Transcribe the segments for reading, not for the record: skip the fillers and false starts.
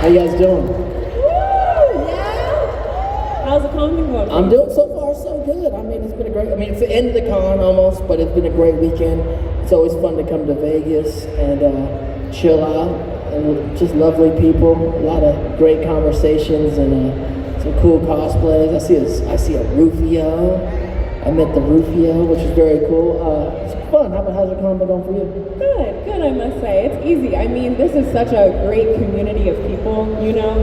How you guys doing? Woo! Yeah. How's the con been going? I'm doing so far so good. I mean, it's been a great. I mean, it's the end of the con almost, but it's been a great weekend. It's always fun to come to Vegas and chill out, and just lovely people. A lot of great conversations and some cool cosplays. I see a Rufio. I met the Rufio, which is very cool. It's fun. How's your con been going for you? Good, I must say. It's easy. I mean, this is such a great community of people,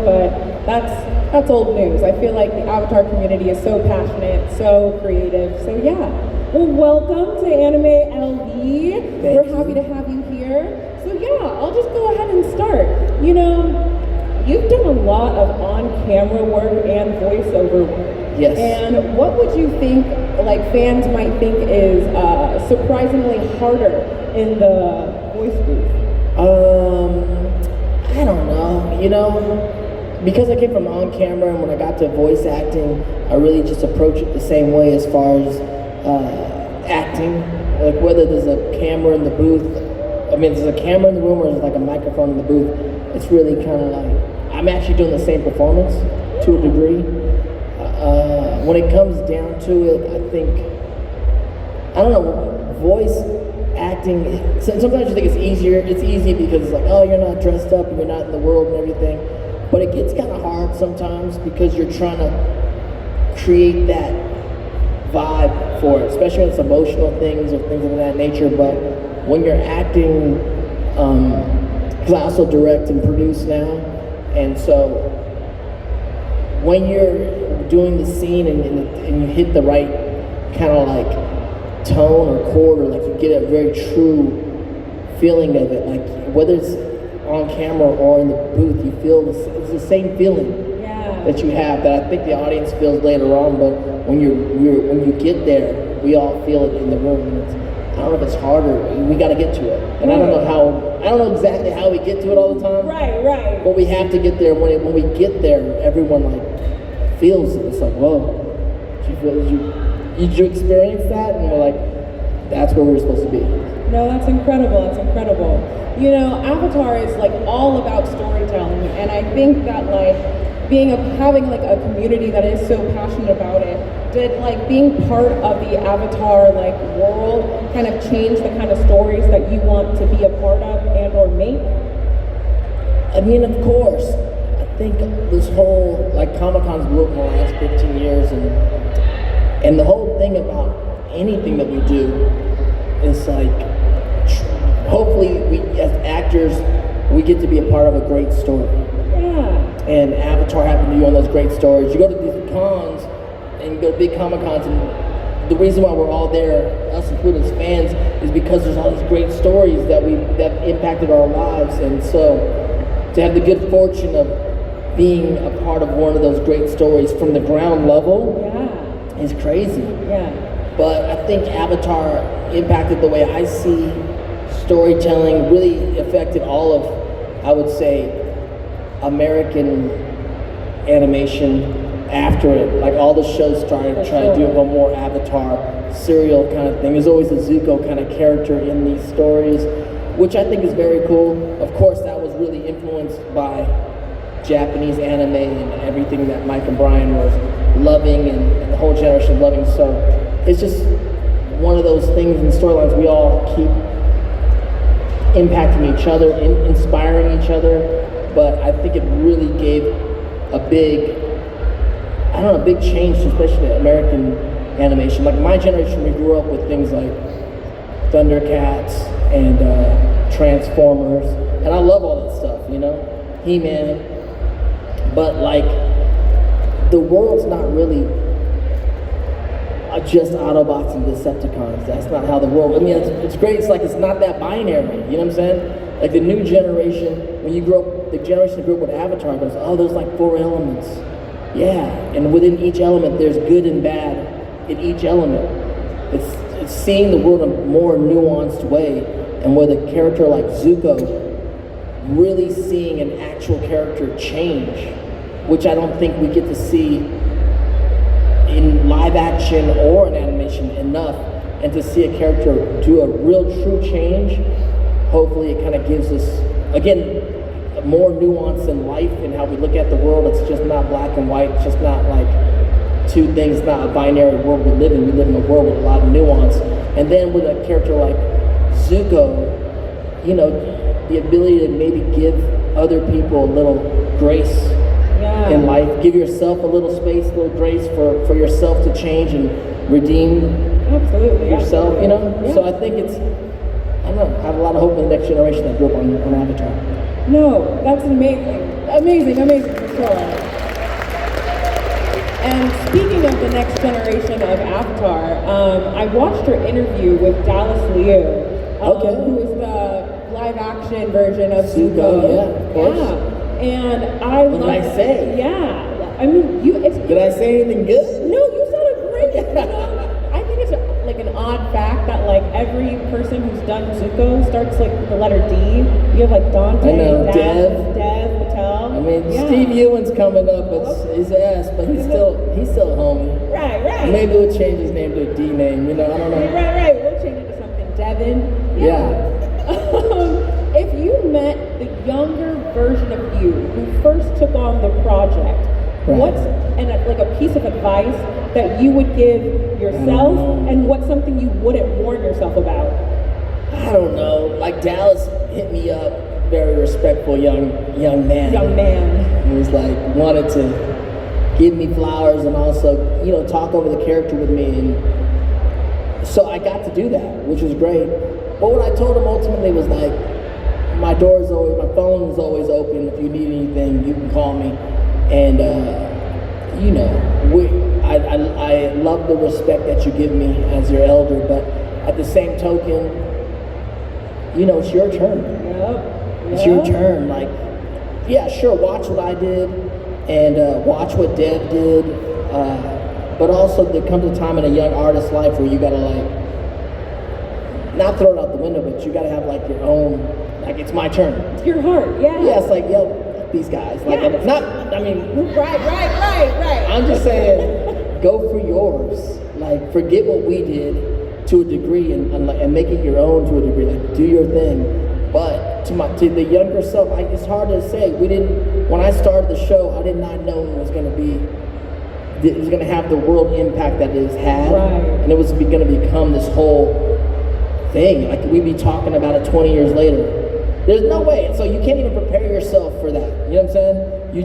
but that's old news. I feel like the Avatar community is so passionate, so creative. So yeah. Well, welcome to Anime LV. We're happy to have you here. So yeah, I'll just go ahead and start. You've done a lot of on-camera work and voiceover work. Yes. And what would you think, fans might think is surprisingly harder in the voice booth? I don't know. Because I came from on camera, and when I got to voice acting, I really just approach it the same way as far as acting. Like whether there's a camera in the booth, there's a camera in the room or there's like a microphone in the booth, it's really kind of like, I'm actually doing the same performance to a degree. When it comes down to it, I think, voice acting, sometimes you think it's easier. It's easy because it's like, oh, you're not dressed up and you're not in the world and everything. But it gets kind of hard sometimes because you're trying to create that vibe for it, especially when it's emotional things or things of that nature. But when you're acting, because I also direct and produce now, and so when you're doing the scene and you hit the right kind of like tone or chord, or like you get a very true feeling of it, like whether it's on camera or in the booth, you feel it's the same feeling that you have that I think the audience feels later on. But when you get there, we all feel it in the room. And I don't know if it's harder. We got to get to it, and I don't know exactly how we get to it all the time. Right. But we have to get there. When we get there, everyone feels it. It's like, whoa, did you experience that? And we're like, that's where we're supposed to be. No, that's incredible. Avatar is all about storytelling, and I think that having a community that is so passionate about it, did being part of the Avatar world kind of change the kind of stories that you want to be a part of and or make? Of course. I think this whole Comic-Con's grew up in the last 15 years, and the whole thing about anything that we do is hopefully we as actors we get to be a part of a great story. Yeah. And Avatar happened to be one of those great stories. You go to these cons and you go to big Comic-Cons, and the reason why we're all there, us including as fans, is because there's all these great stories that impacted our lives. And so to have the good fortune of being a part of one of those great stories from the ground level is crazy. Yeah. But I think Avatar impacted the way I see storytelling, really affected all of, I would say, American animation after it. All the shows started trying to do a more Avatar serial kind of thing. There's always a Zuko kind of character in these stories, which I think is very cool. Of course, that was really influenced by Japanese anime and everything that Mike and Brian was loving and the whole generation loving. So it's just one of those things in storylines we all keep impacting each other, inspiring each other. But I think it really gave a big change to especially American animation. My generation, we grew up with things like Thundercats and Transformers, and I love all that stuff, He-Man. But the world's not really just Autobots and Decepticons. That's not how the world, it's great, it's not that binary, you know what I'm saying? The new generation, when you grow up, the generation that grew up with Avatar goes, oh, there's 4 elements. Yeah, and within each element, there's good and bad in each element. It's seeing the world in a more nuanced way, and with a character like Zuko, really seeing an actual character change, which I don't think we get to see in live action or in animation enough, and to see a character do a real true change, hopefully it kind of gives us, again, more nuance in life and how we look at the world. It's just not black and white. It's just not like two things, not a binary world we live in. We live in a world with a lot of nuance. And then with a character like Zuko, you know, the ability to maybe give other people a little grace in life. Give yourself a little space, a little grace for yourself to change and redeem yourself, you know? Yeah. So I think it's, I don't know, I have a lot of hope in the next generation that grew up on Avatar. No, that's amazing. Amazing for sure. And speaking of the next generation of Avatar, I watched her interview with Dallas Liu, who is the live action version of Zuko. Yeah, of course. Yeah. And I What did I say? Yeah. I mean, did I say anything good? No, you sounded great. You know? I think it's like an odd fact that like every person who's done Zuko starts like with the letter D. You have like Dante, I know, Dev Patel. I mean, Steve Ewan's coming up, but his ass, but he's still a homie. Right. Maybe we'll change his name to a D name, you know, I don't know. Right. We'll change it to something. Devin. Yeah. If you met the younger version of you who first took on the project, what's like a piece of advice that you would give yourself, and what's something you wouldn't warn yourself about? I don't know. Like Dallas hit me up, very respectful young man. He was like wanted to give me flowers and also, you know, talk over the character with me, and so I got to do that, which was great. But what I told him ultimately was like, my phone is always open. If you need anything, you can call me. And you know, I love the respect that you give me as your elder, but at the same token, you know, it's your turn. It's your turn. Like, yeah, sure, watch what I did and watch what Dev did, but also there comes a time in a young artist's life where you gotta like, not throw it out the window, but you gotta have like your own, like it's my turn. It's your heart, yeah. Yeah, it's like, yo, these guys. Like, Right. I'm just saying, go for yours. Like, forget what we did to a degree and make it your own to a degree. Like, do your thing. But to the younger self, it's hard to say. When I started the show, I did not know it was gonna have the world impact that it has had. Right. And it was gonna become this whole thing. Like, we'd be talking about it 20 years later. There's no way. So you can't even prepare yourself for that. You know what I'm saying? You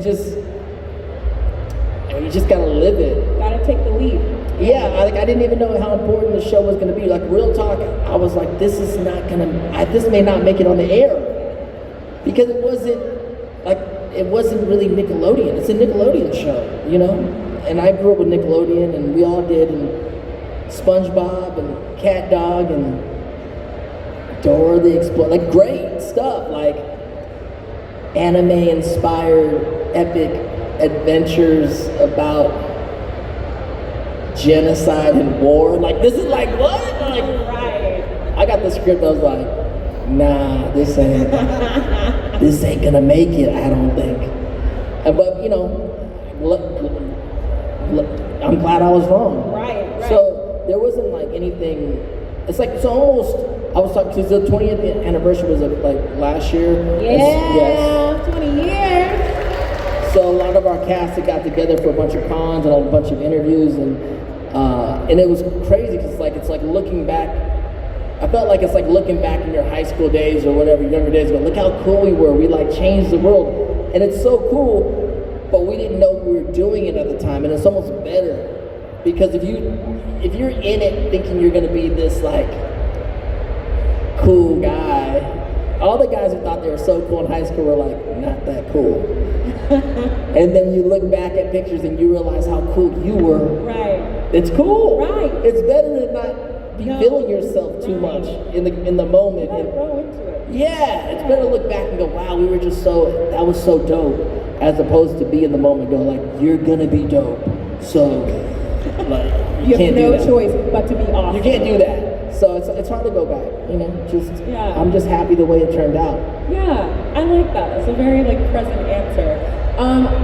just gotta live it. Gotta take the leap. Yeah, I didn't even know how important the show was gonna be. Like, real talk, I was like, this may not make it on the air. Because it wasn't really Nickelodeon. It's a Nickelodeon show, you know? And I grew up with Nickelodeon, and we all did, and SpongeBob and Cat Dog and Dora the Explorer, like great stuff, like anime-inspired epic adventures about genocide and war. Like, this is like, what? Like, I got the script, I was like, nah, this ain't gonna make it, I don't think. But, you know, I'm glad I was wrong. Right. So there wasn't like anything, it's like, it's almost, I was talking, because the 20th anniversary was like last year. Yeah, 20 years. So a lot of our cast had got together for a bunch of cons and a bunch of interviews, and it was crazy because it's like looking back. I felt like it's like looking back in your high school days or whatever, younger days ago. Look how cool we were. We like changed the world, and it's so cool. But we didn't know we were doing it at the time, and it's almost better because if you're in it thinking you're gonna be this like cool guy, all the guys who thought they were so cool in high school were like not that cool. And then you look back at pictures and you realize how cool you were. Right. It's cool. Right. It's better to not be feeling yourself too much in the moment. You gotta grow into it. Yeah, it's better to look back and go, wow, we were just that was so dope, as opposed to be in the moment and go like, you're gonna be dope. So like you can't have do no that. choice but to be awesome. You can't do that. So it's hard to go back, you know, I'm just happy the way it turned out. Yeah, I like that. It's a very like present answer.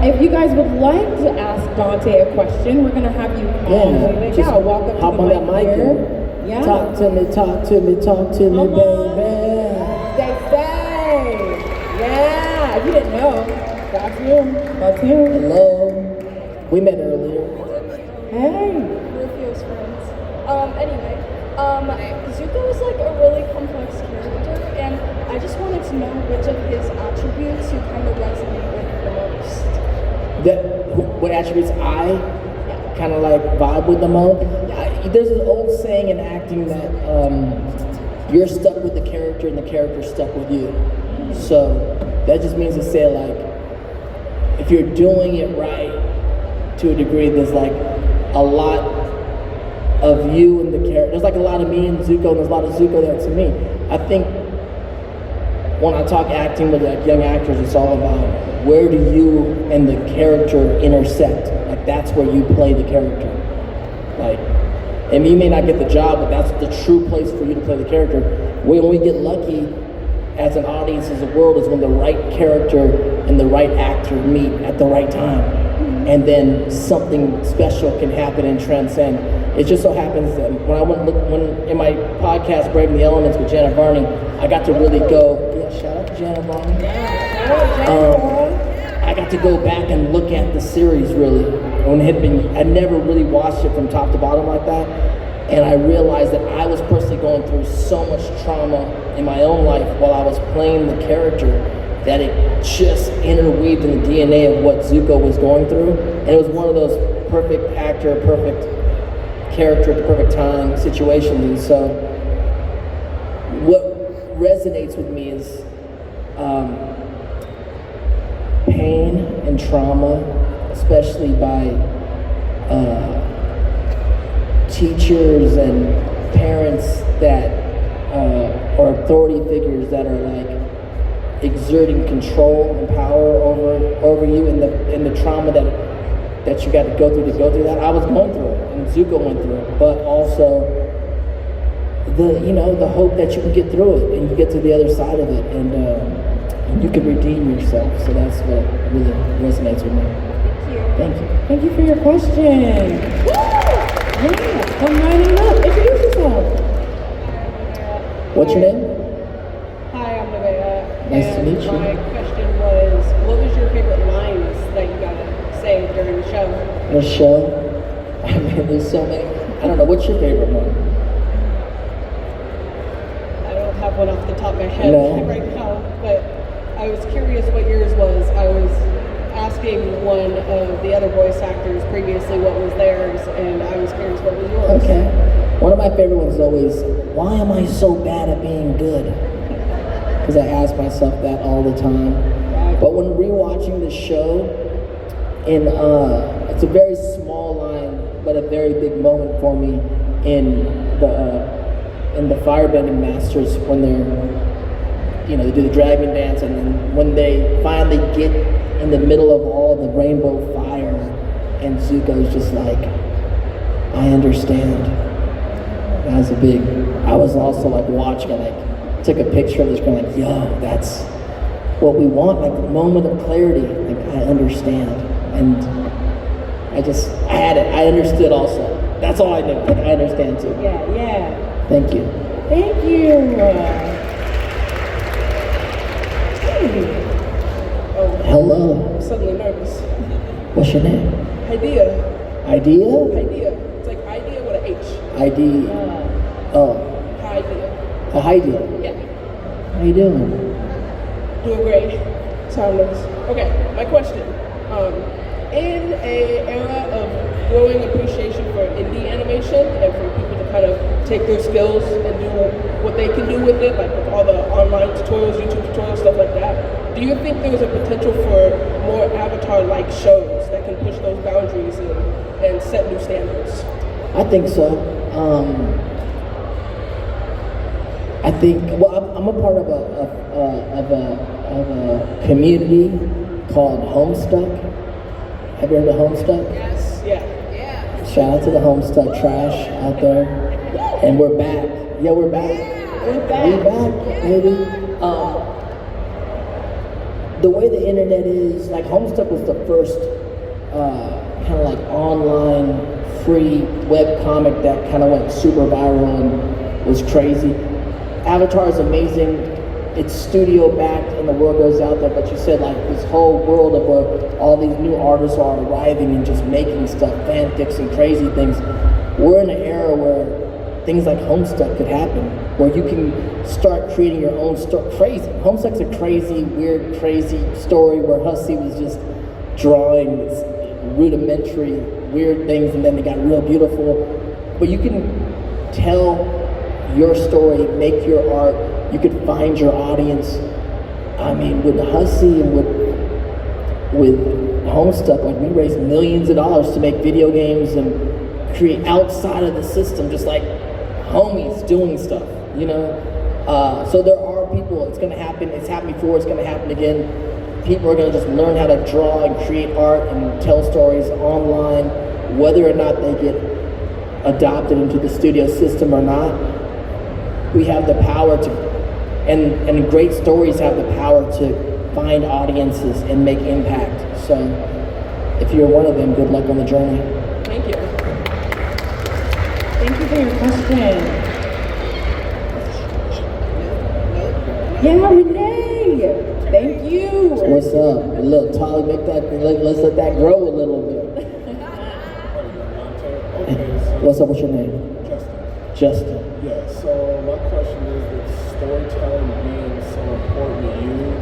If you guys would like to ask Dante a question, we're gonna have you walk up hop to on the that mic mic here. and Yeah. talk to me, baby. Stay. Yeah. If you didn't know, that's him. That's him. Hello. We met earlier. Hey. Rufio's friends. Zuko is like a really complex character, and I just wanted to know which of his attributes you kind of resonate with the most. What attributes I kind of like vibe with the most? There's an old saying in acting that you're stuck with the character and the character's stuck with you. So that just means to say, like, if you're doing it right to a degree, there's like a lot of you and the character. There's like a lot of me and Zuko, and there's a lot of Zuko there to me. I think when I talk acting with like young actors, it's all about where do you and the character intersect. Like that's where you play the character. Like, and you may not get the job, but that's the true place for you to play the character. When we get lucky as an audience, as a world, is when the right character and the right actor meet at the right time. And then something special can happen and transcend. It just so happens that when in my podcast, Breaking the Elements with Janet Varney, I got to really go, shout out to Janet Varney. I got to go back and look at the series really. I never really watched it from top to bottom like that. And I realized that I was personally going through so much trauma in my own life while I was playing the character that it just interweaved in the DNA of what Zuko was going through. And it was one of those perfect actor, perfect character at the perfect time situations. And so what resonates with me is pain and trauma, especially by teachers and parents that or authority figures that are like exerting control and power over you, and the trauma that you got to go through that. I was going through it, and Zuko went through it, but also the hope that you can get through it and you get to the other side of it, and you can redeem yourself. So that's what really resonates with me. Thank you. Thank you for your question. Yeah, come right on up. Introduce yourself. What's your name? Hi, I'm Nevaeh. Nice to meet you. My question was, what was your favorite lines that you got to say during the show? The show? I mean, there's so many. I don't know. What's your favorite one? I don't have one off the top of my head right now, but I was curious what yours was. I was asking one of the other voice actors previously what was theirs, and I was curious what was yours. Okay. One of my favorite ones is always, why am I so bad at being good? Because I ask myself that all the time. But when rewatching the show, it's a very small line, but a very big moment for me in the firebending masters when they do the dragon dance, and then when they finally get in the middle of all the rainbow fire, and Zuko's just like, I understand. I was also like watching it, like took a picture of the screen, like, yo, that's what we want, like the moment of clarity, like I understand. And I had it, I understood also. That's all I knew, like I understand too. Yeah. Thank you. Thank you. Hello. I'm suddenly nervous. What's your name? Idea. Idea? It's like idea with an H. ID. Oh. Idea. Idea. Yeah. How you doing? Doing great. Sorry, I'm nervous. Okay, my question. In an era of growing appreciation for indie animation and for people to kind of take their skills and do what they can do with it, like with all the online tutorials, YouTube tutorials, stuff like that, do you think there's a potential for more Avatar-like shows that can push those boundaries and set new standards? I think so. I think, well, I'm a part of a community called Homestuck. Have you heard of Homestuck? Yes. Yeah. Shout out to the Homestuck trash out there. And we're back. Yeah, we're back. We're back, baby. The way the internet is, like Homestuck was the first kind of like online free web comic that kind of went super viral and was crazy. Avatar is amazing. it's studio backed and the world goes out there, but you said like this whole world of where all these new artists are arriving and just making stuff, fanfics and crazy things. We're in an era where things like Homestuck could happen, where you can start creating your own story. Crazy. Homestuck's a crazy, weird, crazy story where Hussey was just drawing this rudimentary, weird things, and then they got real beautiful. But you can tell your story, make your art. You could find your audience. I mean, with Hussey and with Homestuck, like we raised millions of dollars to make video games and create outside of the system, just like homies doing stuff, you know? So there are people, it's gonna happen, it's happened before, it's gonna happen again. People are gonna just learn how to draw and create art and tell stories online, whether or not they get adopted into the studio system or not. We have the power to, and great stories have the power to find audiences and make impact. So if you're one of them, good luck on the journey. Thank you. Thank you for your question. Yeah, Renee! Thank you! What's up? Look, Tolly, let's let that grow a little bit. What's up, what's your name? Justin. Justin. Yeah, so my question is, with storytelling being so important to you,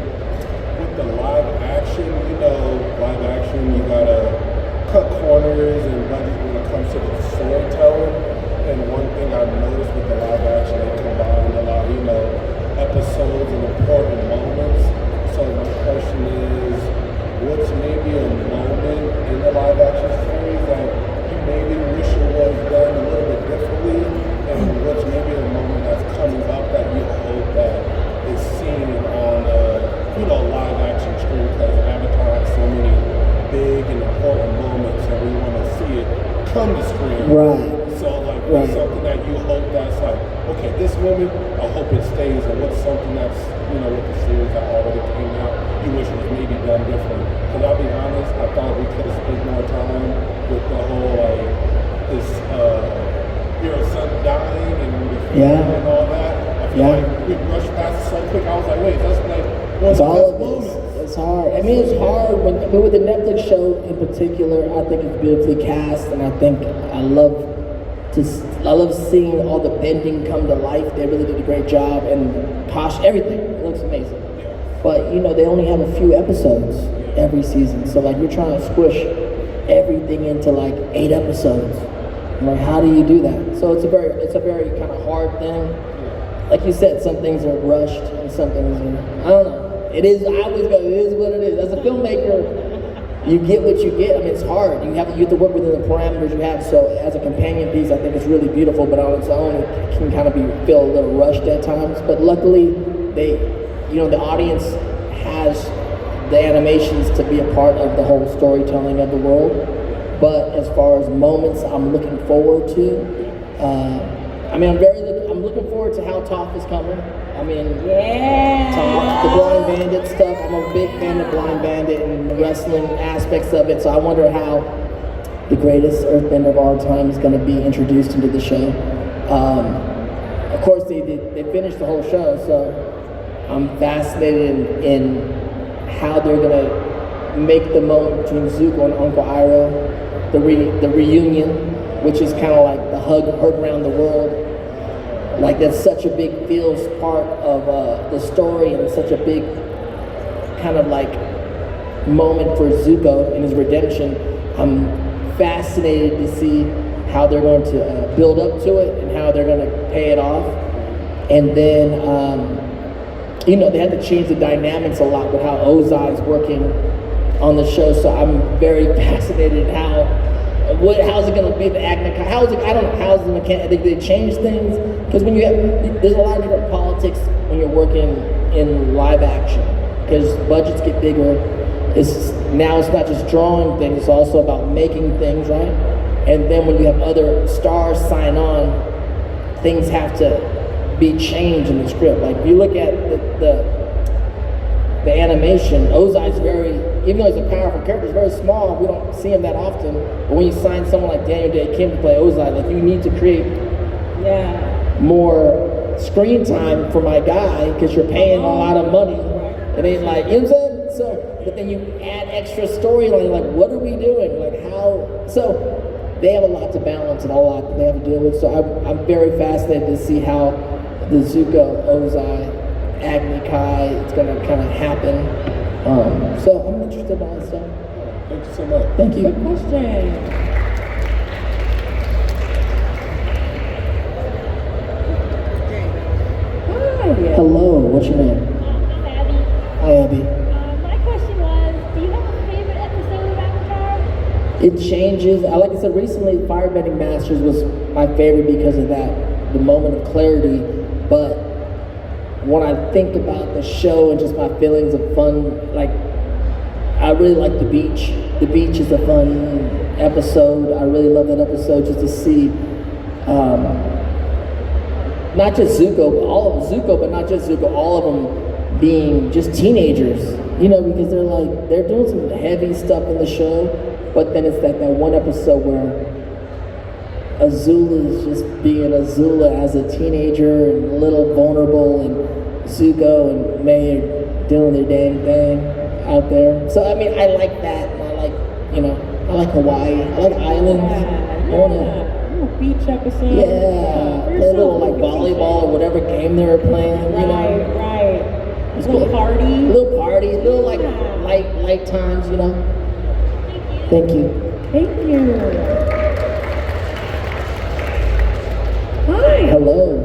with the live action, live action, you gotta cut corners and budget when it comes to the storytelling. And one thing I've noticed with the live action, they combine a lot of, episodes and important moments. So my question is, what's maybe a moment in the live action series that you maybe wish it was done a little bit differently? And what's maybe a moment that's coming up that you hope that is seen on live action screen? Because Avatar has so many big and important moments and we want to see it come to screen. Right. So what's something that you hope that's like, okay, this moment, I hope it stays, and what's something that's, with the series that already came out, you wish was maybe done different? Because I'll be honest, I thought we could have spent more time with the whole, this hero son dying and the funeral and all that. I feel like we rushed past it so quick, I was like, wait, that's like one of the best moments. It's hard. I mean, it's hard with the Netflix show in particular. I think it's beautifully cast, and I love seeing all the bending come to life. They really did a great job, and everything. It looks amazing. But they only have a few episodes every season, so you're trying to squish everything into 8 episodes. How do you do that? So it's a very kind of hard thing. Like you said, some things are rushed, and some things are, I don't know. It is. I always go. It is what it is. As a filmmaker, you get what you get. I mean, it's hard. You have to work within the parameters you have. So as a companion piece, I think it's really beautiful. But on its own, it can kind of feel a little rushed at times. But luckily, the audience has the animations to be a part of the whole storytelling of the world. But as far as moments, I'm looking forward to. I'm looking forward to how Toph is coming. Toph, the Blind Bandit stuff. I'm a big fan of Blind Bandit and the wrestling aspects of it. So I wonder how the greatest earthbender of all time is going to be introduced into the show. Of course, they finished the whole show, so I'm fascinated in how they're going to make the moment between Zuko and Uncle Iroh, the reunion, which is kind of like the hug around the world. That's such a big feels part of the story, and such a big kind of moment for Zuko and his redemption. I'm fascinated to see how they're going to build up to it and how they're going to pay it off. And then, they had to change the dynamics a lot with how Ozai is working on the show. So I'm very fascinated how's it going to be the acting? How's the mechanic? I think they change things because there's a lot of different politics when you're working in live action because budgets get bigger. Now it's not just drawing things; it's also about making things, right? And then when you have other stars sign on, things have to be changed in the script. If you look at the animation, Ozai's even though he's a powerful character, he's very small. We don't see him that often. But when you sign someone like Daniel Day Kim to play Ozai, you need to create more screen time for my guy because you're paying a lot of money. It ain't like, you know what I'm saying? So, but then you add extra storyline, like what are we doing? Like how, so they have a lot to balance and a lot they have to deal with. So I'm very fascinated to see how the Zuko, Ozai, Agni Kai, it's gonna kind of happen. So I'm interested in all this stuff. Thank you so much. Thank you. Good question. Hello, what's your name? I'm Abby. Hi, Abby. My question was, do you have a favorite episode of Avatar? It changes. Like I said, recently, Firebending Masters was my favorite because of that, the moment of clarity. But when I think about the show and just my feelings of fun, like, I really like The Beach. The Beach is a fun episode. I really love that episode just to see, not just Zuko, but all of them, Zuko, but not just Zuko, all of them being just teenagers, you know, because they're doing some heavy stuff in the show, but then it's that one episode where Azula is just being Azula as a teenager and a little vulnerable, and Zuko and May are doing their damn thing out there. So, I mean, I like that, and I like, you know, I like Hawaii, I like islands. I wanna, Beach episode. yeah, play a little like volleyball or whatever game they were playing, you know. Right. It's Little cool. party. Little like light times, you know. Thank you. Thank you. Hi. Hello.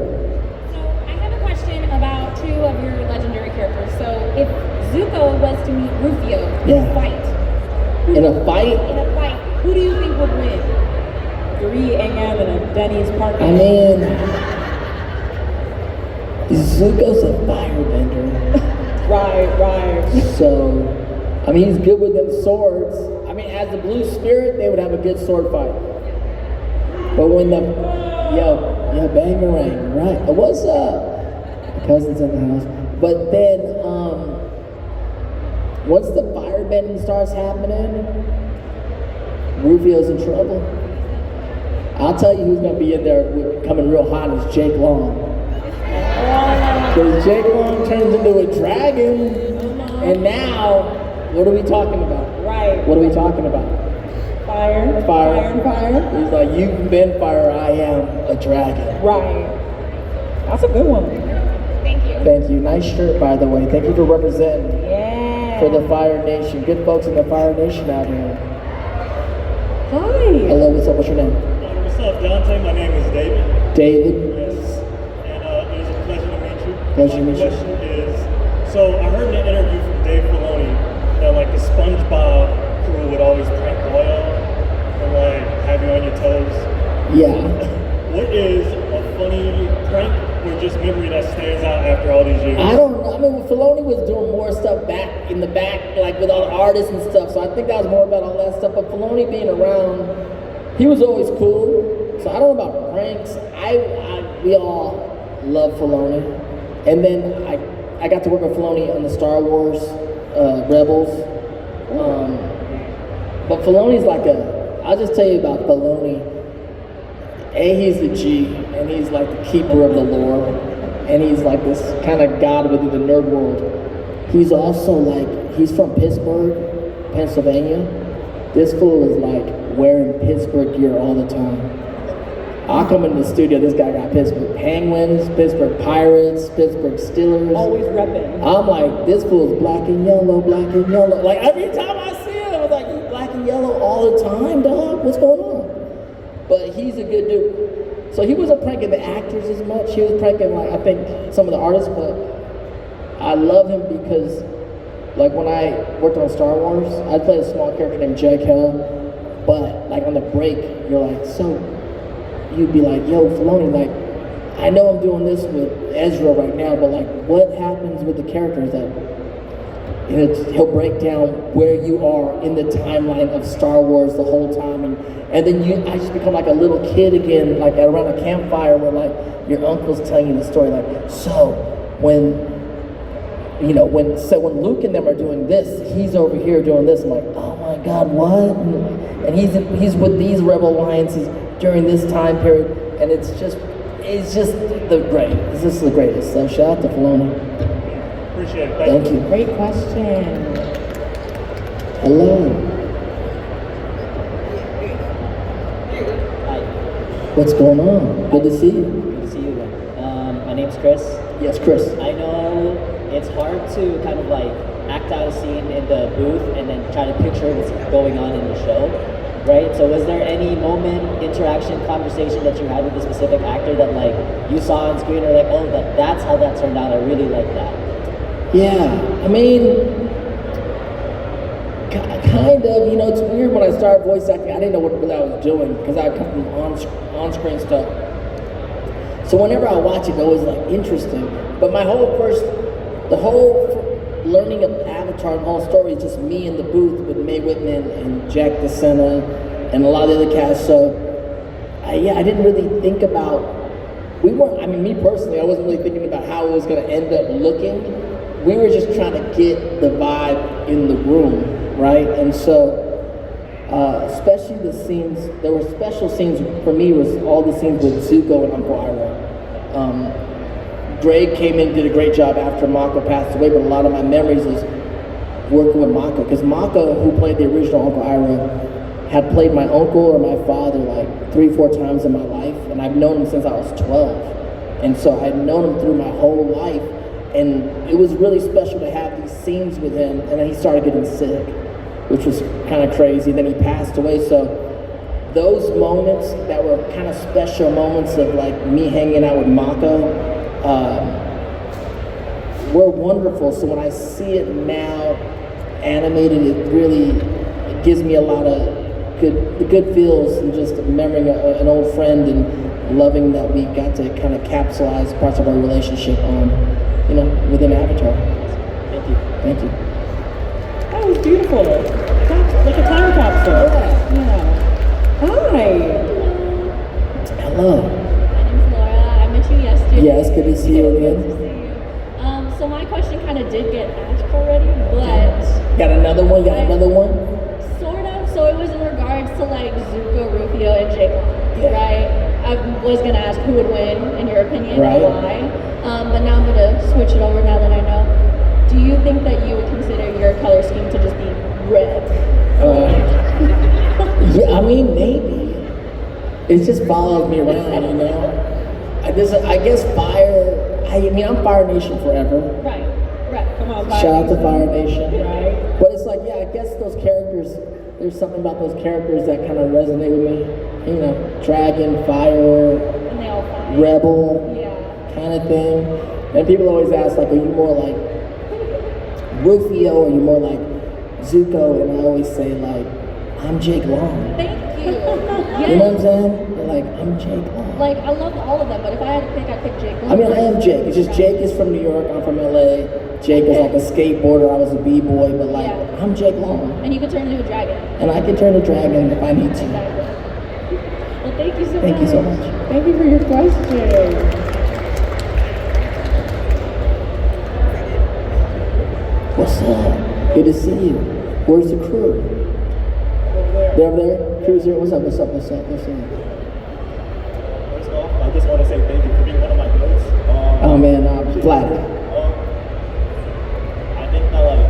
So I have a question about two of your legendary characters. So if Zuko was to meet Rufio in Yeah. a fight, In a fight, who do you think would win? 3 a.m. in a Denny's parking I lot. mean, Zuko's a firebender. Right. So, I mean, he's good with them swords. I mean, as the blue spirit, they would have a good sword fight. But when the, yo, bangarang, right? What's up? My cousin's in the house. But then, once the firebending starts happening, Rufio's in trouble. I'll tell you who's gonna be in there coming real hot is Jake Long. Because Jake Long turns into a dragon, and now, what are we talking about? Right. What are we talking about? Fire. Fire. He's like, you've been fire, I am a dragon. Right. That's a good one. Thank you. Thank you. Nice shirt, by the way. Thank you for representing Yeah. for the Fire Nation. Good folks in the Fire Nation out here. Hi. Hello, what's up? What's your name? What's up, Dante? My name is David. David. Yes. And it was a pleasure to meet you. Pleasure to meet you. My question is, so I heard in an interview from Dave Filoni that like the SpongeBob crew would always prank Royal and like have you on your toes. Yeah. What is a funny prank or just memory that stands out after all these years? I don't know. I mean, Filoni was doing more stuff back in the back, like with all the artists and stuff. So I think that was more about all that stuff. But Filoni being around, he was always cool. So I don't know about pranks. We all love Filoni. And then I got to work with Filoni on the Star Wars Rebels. But Filoni's like I'll just tell you about Filoni. He's a G, and he's like the keeper of the lore. And he's like this kind of god within the nerd world. He's also like, he's from Pittsburgh, Pennsylvania. This fool is like wearing Pittsburgh gear all the time. I'll come in the studio, this guy got Pittsburgh Penguins, Pittsburgh Pirates, Pittsburgh Steelers. Always repping. I'm like, this fool's black and yellow, black and yellow. Like every time I see him, I was like, he's black and yellow all the time, dog. What's going on? But he's a good dude. So he wasn't pranking the actors as much. He was pranking like, I think, some of the artists, but I love him because like when I worked on Star Wars, I played a small character named Jag Hell, but like on the break, you're like, so you'd be like, yo, Filoni, like, I know I'm doing this with Ezra right now, but like, what happens with the characters that, he'll break down where you are in the timeline of Star Wars the whole time, and then I just become like a little kid again, like around a campfire where like your uncle's telling you the story, like, so when Luke and them are doing this, he's over here doing this. I'm like, oh my God, what? And he's with these rebel alliances during this time period, and it's it's just the great. It's just the greatest. So shout out to Filoni. Appreciate it. Thank you. Great question. Hello. Hi, What's going on? Good to see you. good to see you again. My name's Chris. Yes, Chris. I know it's hard to kind of like act out a scene in the booth and then try to picture what's going on in the show, right? So was there any moment, interaction, conversation that you had with a specific actor that like you saw on screen or like, oh, that's how that turned out, I really like that? Yeah, I mean, kind of, you know, it's weird when I started voice acting, I didn't know what really I was doing because I come from on-screen stuff. So whenever I watch it, it was like interesting. But the whole learning of Avatar, the whole story is just me in the booth with Mae Whitman and Jack DeSena and a lot of the other cast. So, I didn't really think about, me personally, I wasn't really thinking about how it was going to end up looking. We were just trying to get the vibe in the room, right? And so, especially the scenes, there were special scenes for me, was all the scenes with Zuko and Uncle Iroh. Greg came in and did a great job after Mako passed away, but a lot of my memories is working with Mako, because Mako, who played the original Uncle Iroh, had played my uncle or my father like 3-4 times in my life, and I've known him since I was 12. And so I'd known him through my whole life, and it was really special to have these scenes with him, and then he started getting sick, which was kind of crazy. Then he passed away, so those moments that were kind of special moments of like me hanging out with Mako were wonderful. So when I see it now animated, it gives me a lot of good feels, and just remembering an old friend and loving that we got to kind of capsulize parts of our relationship on, within Avatar. Thank you. Thank you. That was beautiful. Like a time capsule. Yeah. Hi. Hello. My name's Laura. I met you yesterday. Yes, good to see you again. Good to see you. So my question kind of did get asked already, but Got another one? sort of. So it was in regards to like Zuko, Rufio, and Jake, right? I was gonna ask who would win in your opinion Right. and why. But now I'm gonna switch it over now that I know. Do you think that you would consider your color scheme to just be red? Yeah, I mean, maybe. It just follows me around, I guess fire, I'm Fire Nation forever. Right. Come on, Shout out to Fire Nation. Right. But it's like, I guess those characters, there's something about those characters that kind of resonate with me. Dragon, fire, And they all fight. rebel Yeah. kind of thing. And people always ask, like, are you more like Rufio or are you more like Zuko? And I always say, like, I'm Jake Long. Thank you. You know what Yes. I'm saying? They're like, I'm Jake Long. Like, I love all of them, but if I had to pick, I'd pick Jake. I mean, I am Jake. It's just Jake is from New York. I'm from LA. Jake is like a skateboarder. I was a b-boy, but like, Yeah. I'm Jake Long. And you could turn into a dragon. And I can turn a dragon if I need to. Exactly. Well, thank you so much. Thank you so much. Thank you for your question. What's up? Good to see you. Where's the crew? They're over there? Crew's here. What's up? First off, I just want to say thank you for being one of my notes. Oh man, I'm flattered. I think that like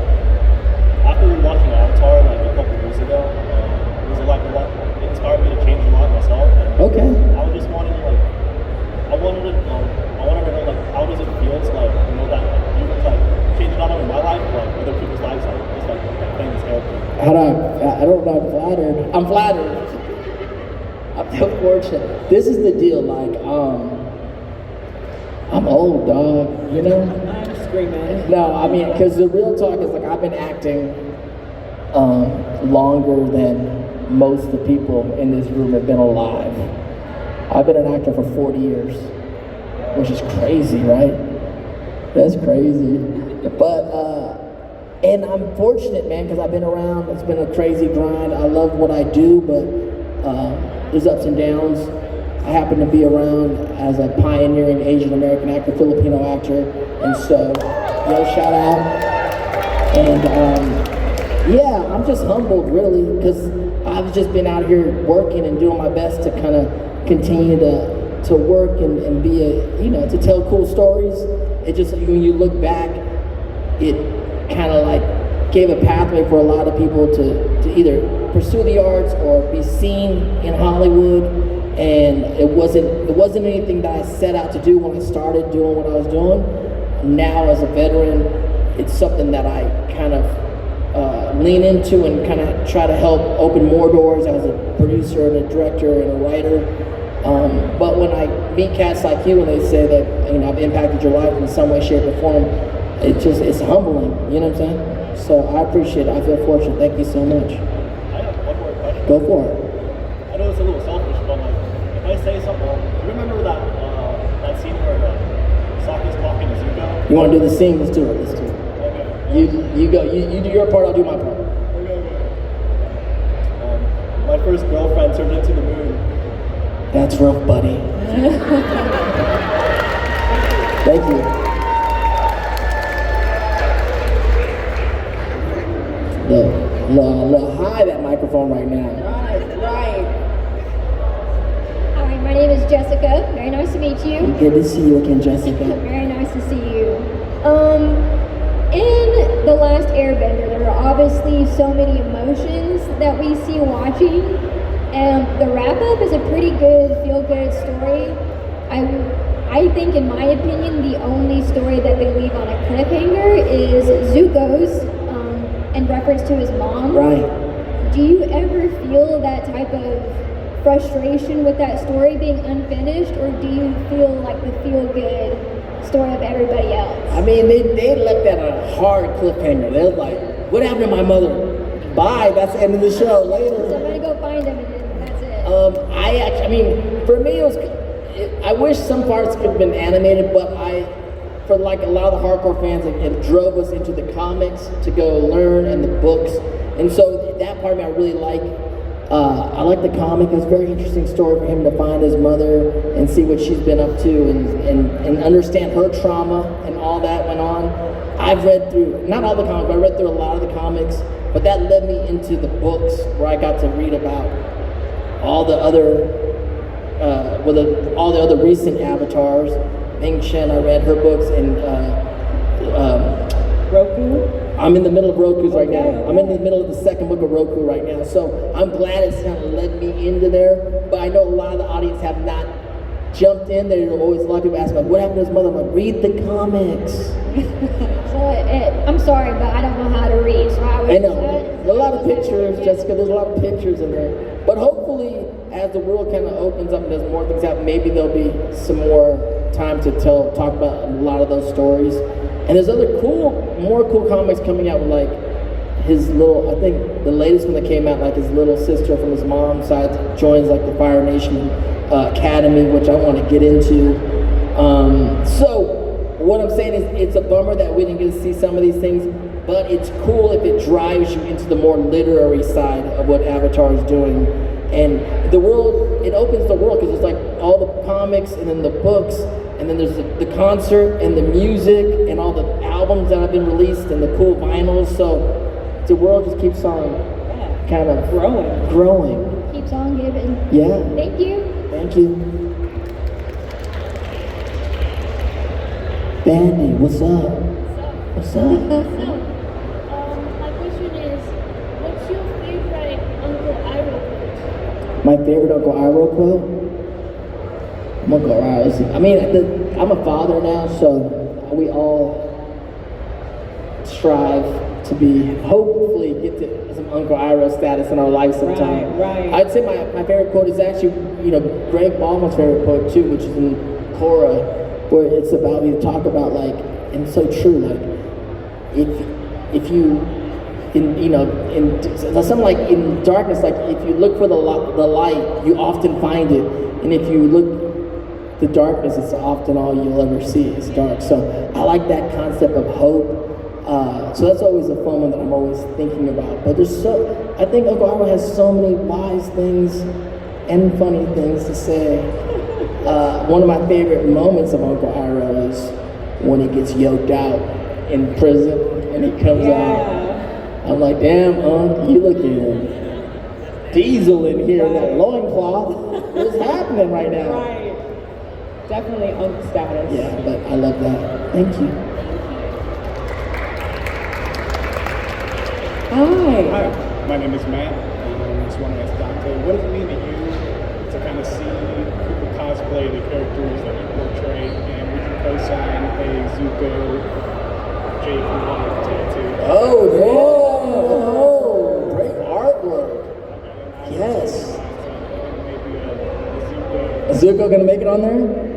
after rewatching Avatar like a couple years ago, it was like a lot. It inspired me to change a lot myself. And Okay. I was just wanting to like, I wanted to know like how does it feel to like that you like change not only my life but other people's lives like just like playing this character. I don't know, I'm flattered. I'm flattered. I feel fortunate. This is the deal, like, I'm old, dog, I'm screaming. No, I mean, because the real talk is like I've been acting longer than most of the people in this room have been alive. I've been an actor for 40 years, which is crazy, right? That's crazy. But, and I'm fortunate, man, because I've been around. It's been a crazy grind. I love what I do, but there's ups and downs. I happen to be around as a pioneering Asian American actor, Filipino actor, and so, shout out. And I'm just humbled, really, because I've just been out here working and doing my best to kind of continue to to work and be to tell cool stories. It just, when you look back, it kind of like gave a pathway for a lot of people to either pursue the arts or be seen in Hollywood. And it wasn't anything that I set out to do when I started doing what I was doing. Now as a veteran, it's something that I kind of lean into and kind of try to help open more doors as a producer and a director and a writer. But when I meet cats like you and they say that I've impacted your life in some way, shape, or form, it's humbling. You know what I'm saying? So I appreciate it. I feel fortunate. Thank you so much. I have one more question. Go for it. I know it's a little selfish, but like, if I say something, you remember that scene where Sokka's talking to Zuko? You want to do the scene? Let's do it. Let's do it. Okay. You go. You do your part. I'll do my part. Okay. My first girlfriend turned into the moon. That's rough, buddy. Thank you. Look high that microphone right now. Right. Hi, my name is Jessica. Very nice to meet you. Good to see you again, Jessica. Very nice to see you. In The Last Airbender, there are obviously so many emotions that we see watching, and the wrap-up is a pretty good, feel-good story. I think, in my opinion, the only story that they leave on a cliffhanger is Zuko's, in reference to his mom. Right. Do you ever feel that type of frustration with that story being unfinished, or do you feel like the feel-good story of everybody else? I mean, they left that on a hard cliffhanger. They was like, what happened to my mother? Bye, that's the end of the show. Later. So I'm gonna go find him and then that's it. I mean, for me, I wish some parts could have been animated, but for like a lot of the hardcore fans, it drove us into the comics to go learn and the books. And so that part of me I really like. I like the comic. It's a very interesting story for him to find his mother and see what she's been up to and understand her trauma and all that went on. I've read through, not all the comics, but I read through a lot of the comics, but that led me into the books where I got to read about all the other all the other recent avatars. Ming Chen, I read her books, and Roku? I'm in the middle of Roku's right now. I'm in the middle of the second book of Roku right now, so I'm glad it's kind of led me into there. But I know a lot of the audience have not jumped in there. Always a lot of people ask me, what happened to his mother? I'm like, read the comics. So I'm sorry, but I don't know how to read. So I know. There's a lot of pictures, Jessica. There's a lot of pictures in there. But hopefully, as the world kind of opens up and there's more things out, maybe there'll be some more time to talk about a lot of those stories. And there's other more cool comics coming out with like his little, I think the latest one that came out, like his little sister from his mom's side joins like the Fire Nation Academy, which I want to get into. So what I'm saying is it's a bummer that we didn't get to see some of these things, but it's cool if it drives you into the more literary side of what Avatar is doing. And the world, it opens the world because it's like all the comics and then the books, and then there's the concert and the music and all the albums that have been released and the cool vinyls. So the world just keeps on kind of growing. Keeps on giving. Yeah. Thank you. Thank you. Bandy, what's up? What's up? My question is, what's your favorite Uncle Iroh quote? My favorite Uncle Iroh quote? Uncle Iroh. I mean, I'm a father now, so we all strive to hopefully get to some Uncle Iroh status in our life sometime. Right. I'd say my favorite quote is actually, Greg Baldwin's favorite quote too, which is in Korra, where it's about, we talk about like, and it's so true, like, if you, something like in darkness, like if you look for the light, you often find it, and if you look the darkness, it's often all you'll ever see is dark. So I like that concept of hope. So that's always a fun one that I'm always thinking about. But I think Uncle Iroh has so many wise things and funny things to say. One of my favorite moments of Uncle Iroh is when he gets yoked out in prison and he comes out. I'm like, damn, Unc, you looking diesel in here in that loincloth. What's happening right now? Right. definitely unk status. Yeah, but I love that. Thank you. Hi. Hi, my name is Matt. I just want to ask Dante, what does it mean to you to kind of see people cosplay the characters that you portray, and would you co-sign a Zuko Jake tattoo? Oh, yeah. Oh, great artwork. Yes. Maybe a Zuko. Is Zuko gonna make it on there?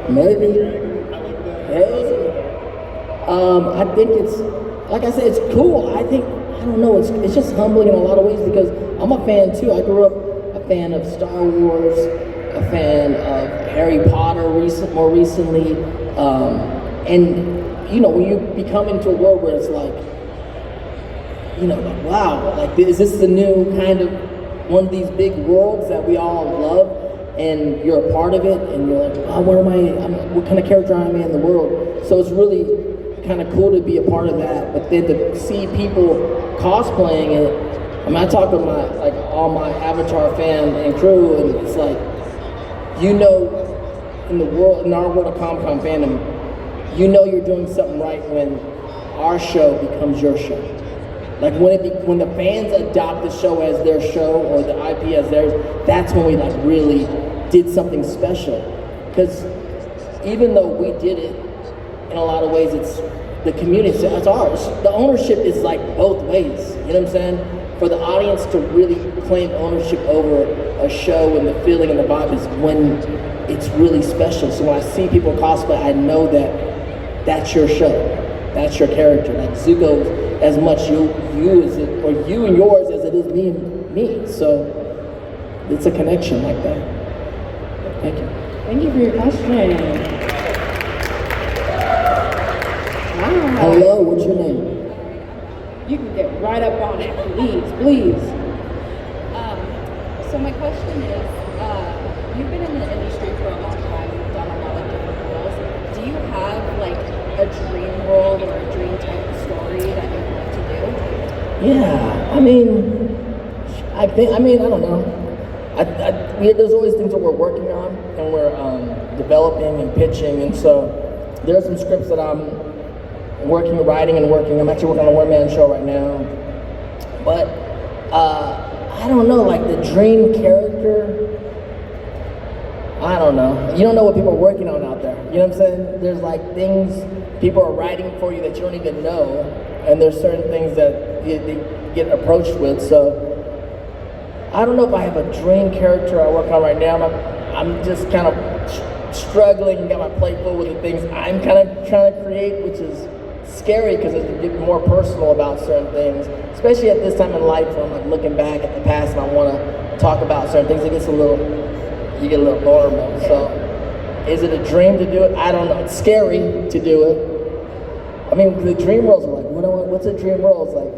Maybe. Hey. I think it's, like I said, it's cool. I don't know, it's just humbling in a lot of ways because I'm a fan too. I grew up a fan of Star Wars, a fan of Harry Potter more recently. And, you know, when you become into a world where it's like, you know, like, wow, like, is this the new kind of one of these big worlds that we all love? And you're a part of it, and you're like, oh, what kind of character am I in the world? So it's really kind of cool to be a part of that, but then to see people cosplaying it, I mean, I talk to all my Avatar fan and crew, and it's like, you know, in our world of Comic-Con fandom, you know you're doing something right when our show becomes your show. Like when the fans adopt the show as their show or the IP as theirs, that's when we like really did something special. Because even though we did it, in a lot of ways, it's the community, it's ours. The ownership is like both ways, you know what I'm saying? For the audience to really claim ownership over a show and the feeling and the vibe is when it's really special. So when I see people cosplay, I know that that's your show, that's your character. Like Zuko, as much you as it, or you and yours as it is me and me. So it's a connection like that. Thank you. Thank you for your question. Hello, what's your name? You can get right up on it, please. So my question is, you've been in the industry for a long time, you've done a lot of different roles. Do you have like a dream role or a dream type of story that you'd like to do? Yeah, I don't know. There's always things that we're working on and we're developing and pitching, and so there are some scripts that I'm writing and working. I'm actually working on a one-man show right now. But I don't know, like the dream character, I don't know. You don't know what people are working on out there. You know what I'm saying? There's like things people are writing for you that you don't even know, and there's certain things that they get approached with. So I don't know if I have a dream character I work on right now. I'm just kind of struggling and got my plate full with the things I'm kind of trying to create, which is scary because it can get more personal about certain things, especially at this time in life when I'm like looking back at the past and I want to talk about certain things. You get a little vulnerable. So is it a dream to do it? I don't know. It's scary to do it. I mean, the dream roles are like, what's a dream role? It's like,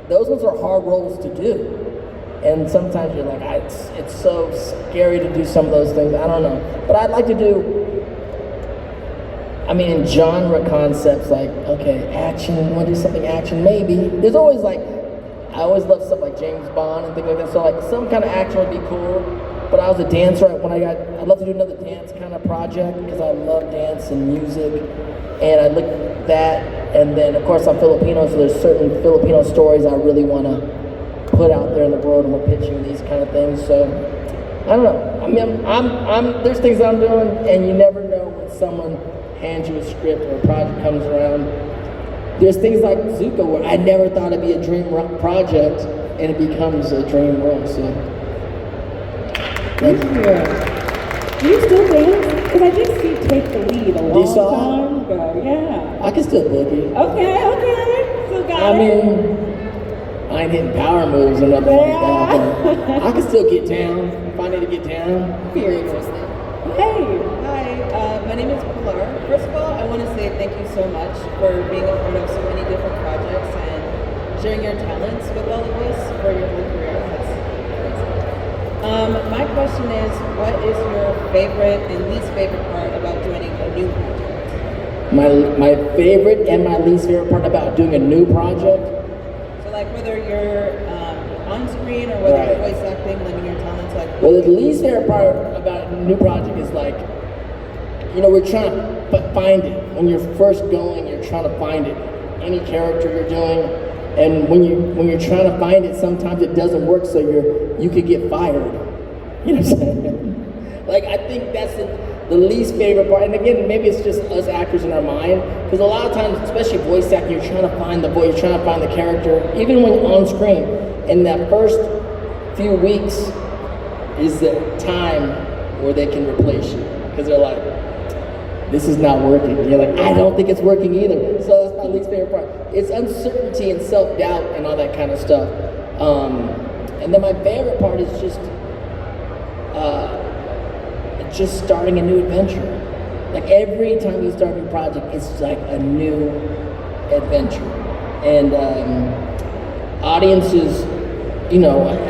those ones are hard roles to do. And sometimes you're like, it's so scary to do some of those things. I don't know. But I'd like to do, in genre concepts, like, okay, action, want to do something action, maybe. There's always like, I always love stuff like James Bond and things like that. So like some kind of action would be cool. But I was a dancer I'd love to do another dance kind of project because I love dance and music. And I looked at that, and then of course I'm Filipino, so there's certain Filipino stories I really want to put out there in the world, and we're pitching these kind of things. So I don't know. There's things I'm doing, and you never know when someone hands you a script or a project comes around. There's things like Zuko where I never thought it'd be a dream project, and it becomes a dream role. So thank you. Do you still dance? Because I did see Take the Lead a long time ago. Yeah. I can still boogie. Okay. Still got it. I ain't hitting power moves or nothing like that, but I can still get down if I need to get down. Very interesting. Hey. Hi, my name is Pilar. First of all, I want to say thank you so much for being a part of so many different projects and sharing your talents with all of us for your whole career. That's my question is, what is your favorite and least favorite part about joining a new project? My favorite and my least favorite part about doing a new project? So like whether you're on screen or whether you're voice acting, living your talents, like. Well, the least favorite part about a new project is like we're trying to find it. When you're first going, you're trying to find it. Any character you're doing, and when you're trying to find it, sometimes it doesn't work, so you could get fired. You know what I'm saying? Like, I think that's the least favorite part. And again, maybe it's just us actors in our mind, because a lot of times, especially voice acting, you're trying to find the voice, you're trying to find the character, even when you're on screen. And that first few weeks is the time where they can replace you, because they're like, this is not working. And you're like, I don't think it's working either. So that's my least favorite part. It's uncertainty and self-doubt and all that kind of stuff. And then my favorite part is just starting a new adventure. Like, every time you start a new project, it's like a new adventure. And audiences,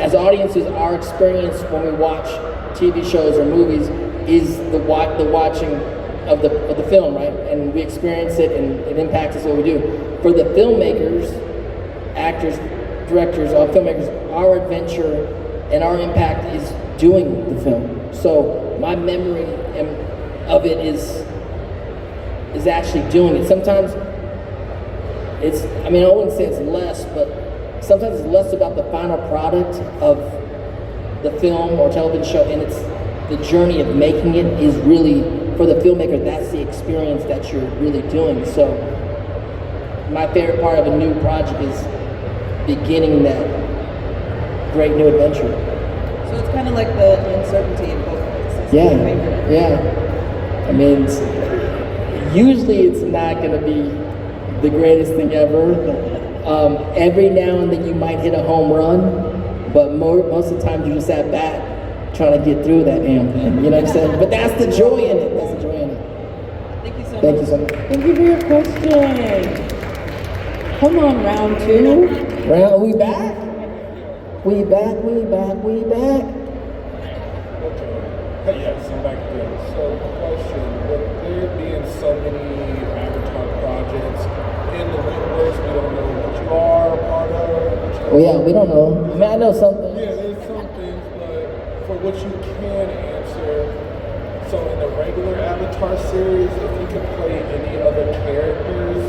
as audiences, our experience when we watch TV shows or movies is the watching of the film, right? And we experience it, and it impacts us what we do. For the filmmakers, actors, directors, filmmakers, our adventure and our impact is doing the film. So my memory of it is actually doing it. Sometimes I wouldn't say it's less, but sometimes it's less about the final product of the film or television show, and it's the journey of making it is really, for the filmmaker, that's the experience that you're really doing. So my favorite part of a new project is beginning that great new adventure. So it's kind of like the uncertainty in both places. Yeah. I mean, usually it's not going to be the greatest thing ever. Every now and then you might hit a home run, but most of the time you're just at bat trying to get through that damn thing. You know what I'm saying? But that's the joy in it. That's the joy in it. Thank you so much. Thank you so much. Thank you for your question. Come on, round two. We back? We back. Okay. Yes, I'm back again. So, question, with there being so many Avatar projects in the universe, we don't know what you are a part of. Well, yeah, we don't know. I mean, I know something. Yeah, there's some things, but for what you can answer, so in the regular Avatar series, if you could play any other characters,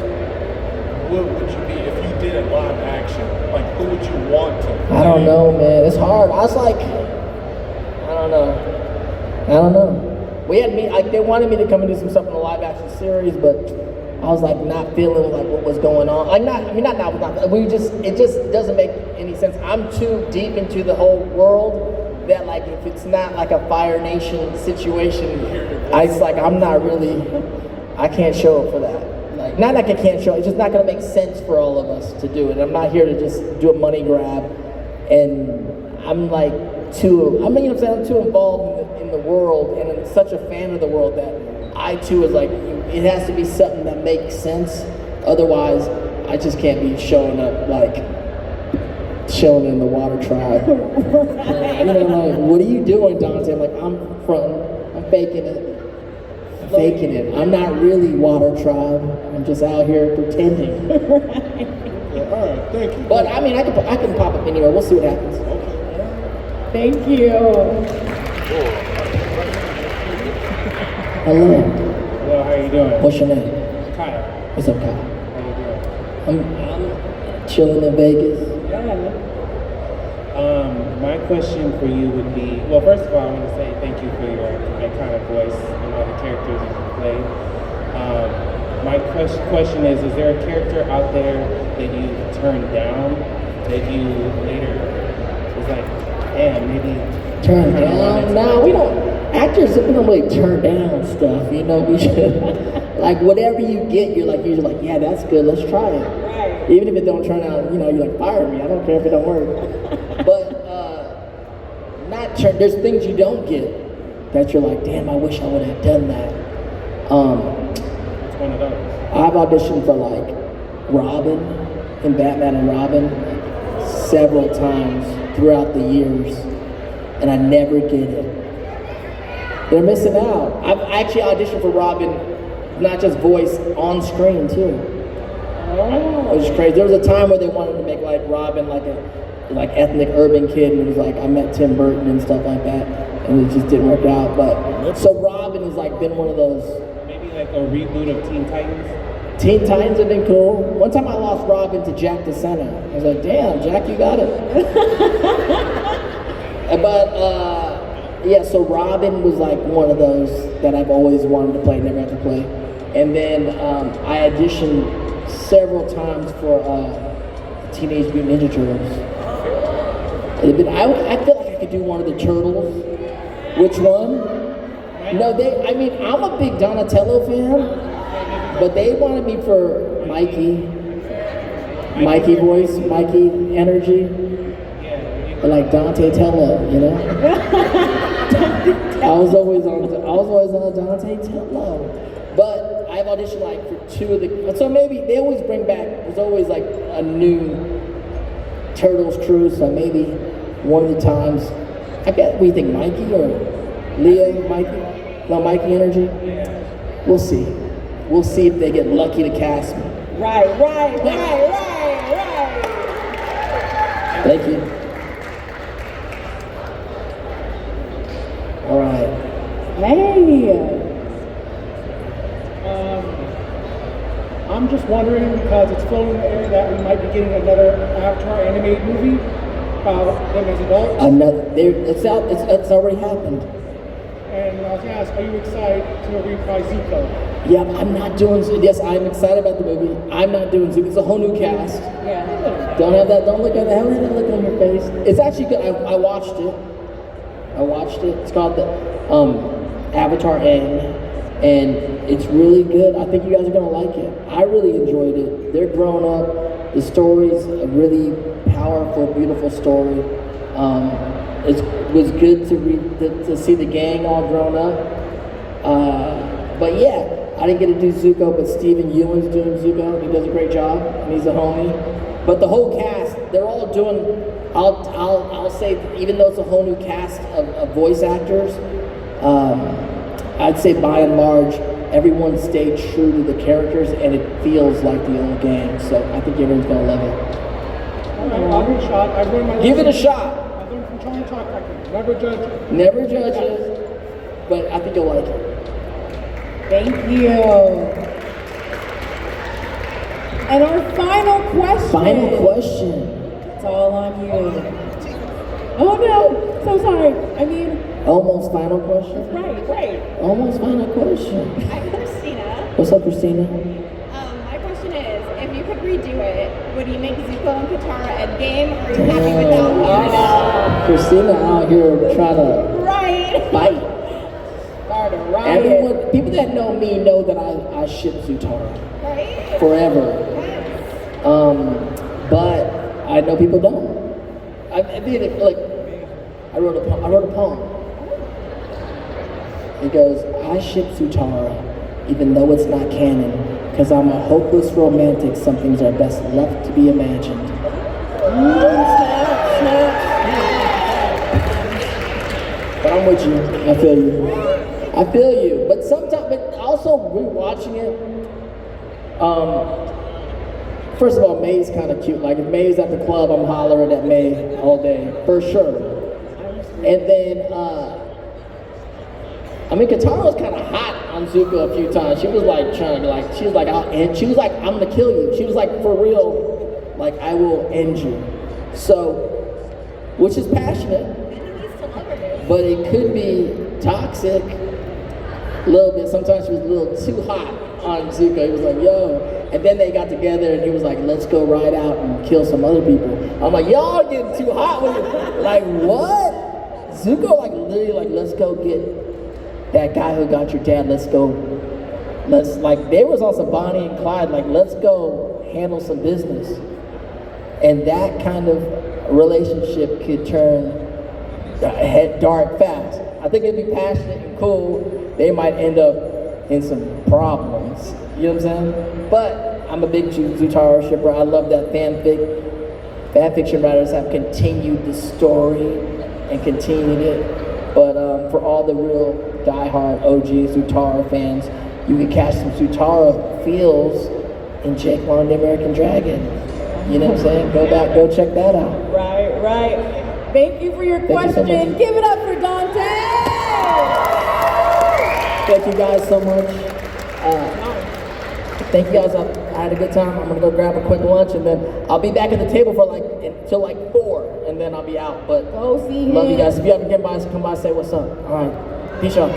what would you be if you did a live action? Like, who would you want to play? I don't know, man. It's hard. I was like, I don't know. They wanted me to come and do some stuff in the live action series, but I was like not feeling like what was going on. Like it just doesn't make any sense. I'm too deep into the whole world that, like, if it's not like a Fire Nation situation, it's like I can't show up for that. Like, not like I can't show, it's just not gonna make sense for all of us to do it. I'm not here to just do a money grab, and I'm like I'm too involved in the world, and I'm such a fan of the world that I too is like, it has to be something that makes sense. Otherwise, I just can't be showing up like chilling in the water tribe. Like, what are you doing, Dante? I'm like, I'm faking it. I'm not really water tribe. I'm just out here pretending. Yeah, all right, thank you. But I mean, I can pop up anywhere. We'll see what happens. Okay. Thank you. Hello. Hello, how you doing? What's your name? Kyle. What's up, Kyle? How you doing? I'm chilling in Vegas. My question for you would be, well, first of all, I want to say thank you for your iconic voice and all the characters that you played. My question is there a character out there that you turned down that you later was like, damn, maybe turn down? No, we don't. Actors, we don't really turn down stuff. We should, like, whatever you get, you're like, yeah, that's good. Let's try it. Right. Even if it don't turn out, you're like, fire me. I don't care if it don't work. But there's things you don't get that you're like, damn, I wish I would have done that. It's one of those. I've auditioned for like Robin and Batman and Robin several times throughout the years, and I never get it. They're missing out. I've actually auditioned for Robin, not just voice, on screen too. Oh. It was crazy. There was a time where they wanted to make like Robin like a ethnic urban kid, and it was like I met Tim Burton and stuff like that. and it just didn't work out. But so Robin has like been one of those. Maybe like a reboot of Teen Titans. Teen Titans have been cool. One time I lost Robin to Jack the Center. I was like, damn, Jack, you got it. But yeah, so Robin was like one of those that I've always wanted to play, never had to play. And then I auditioned several times for Teenage Mutant Ninja Turtles. I feel like I could do one of the Turtles. Which one? No, I'm a big Donatello fan, but they wanted me for Mikey voice, Mikey energy, like Dante Tello, you know? I was always on Dante Tello. But I've auditioned like for two of the, so maybe they always bring back, there's always like a new Turtles crew, so maybe one of the times, I bet, what do you think, Mikey or Leo, Mikey? No, Mikey energy? We'll see. We'll see if they get lucky to cast me. Right. Thank you. All right. Hey. I'm just wondering, because it's floating in the air that we might be getting another Avatar animated movie about them as adults. It's out. It's already happened. And I was going to ask, are you excited to reprise Zuko? Yeah, I'm not doing. Yes, I'm excited about the movie. I'm not doing Zuko. It's a whole new cast. Yeah. Don't have that. Don't look at that. Don't have that look on your face. It's actually good. I watched it. It's called the Avatar Aang, and it's really good. I think you guys are gonna like it. I really enjoyed it. They're grown up. The story's a really powerful, beautiful story. It was good to see the gang all grown up. But yeah, I didn't get to do Zuko, but Steven Ewan's doing Zuko. He does a great job, and he's a homie. But the whole cast, they're all doing. I'll say, even though it's a whole new cast of voice actors, I'd say by and large, everyone stayed true to the characters, and it feels like the old gang. So I think everyone's gonna love it. I'll give it a shot. I've learned my Give it a lesson. shot. I've learned from trying to talk like it. Never judge it. Never judge it, but I think you'll like it. Thank you. And our final question. Final question. It's all on you. Oh no, so sorry. I mean. Almost final question. Right. Almost final question. I'm Christina. What's up, Christina? My question is, if you could redo it, would you make Zuko and Katara endgame, or are you happy without them? Christina out here trying to fight. Start a riot. Everyone, people that know me know that I ship Zutara. Right? Forever. But I know people don't. I did it, like, I wrote a poem. It goes, I ship Zutara, even though it's not canon, because I'm a hopeless romantic, some things are best left to be imagined. But I'm with you, I feel you. But sometimes, but also rewatching it, first of all, May's kind of cute. Like if May's at the club, I'm hollering at May all day, for sure. And then, Katara was kind of hot on Zuko a few times. She was like trying to she was like, I'm gonna kill you. She was like, for real, like I will end you. So, which is passionate, but it could be toxic a little bit. Sometimes she was a little too hot on Zuko. He was like, yo. And then they got together and he was like, let's go ride out and kill some other people. I'm like, y'all getting too hot with it. Like, what? Zuko like literally like, let's go get that guy who got your dad. Let's like, they was on some Bonnie and Clyde, like, let's go handle some business. And that kind of relationship could turn head dark fast. I think it'd be passionate and cool. They might end up in some problems. You know what I'm saying? But I'm a big Zutara shipper. I love that fan fiction writers have continued the story and continued it. But for all the real diehard OG Zutara fans, you can catch some Zutara feels in Jake Long and the American Dragon. You know what I'm saying? Go check that out. Right. Thank you for your question. Give it up for Dante. Thank you guys so much. Thank you guys. I had a good time. I'm gonna go grab a quick lunch, and then I'll be back at the table for until 4, and then I'll be out. But Go see him. love you guys. If you haven't come by, say what's up. All right, peace out.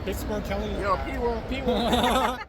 Pittsburgh Kelly. Yo, P1.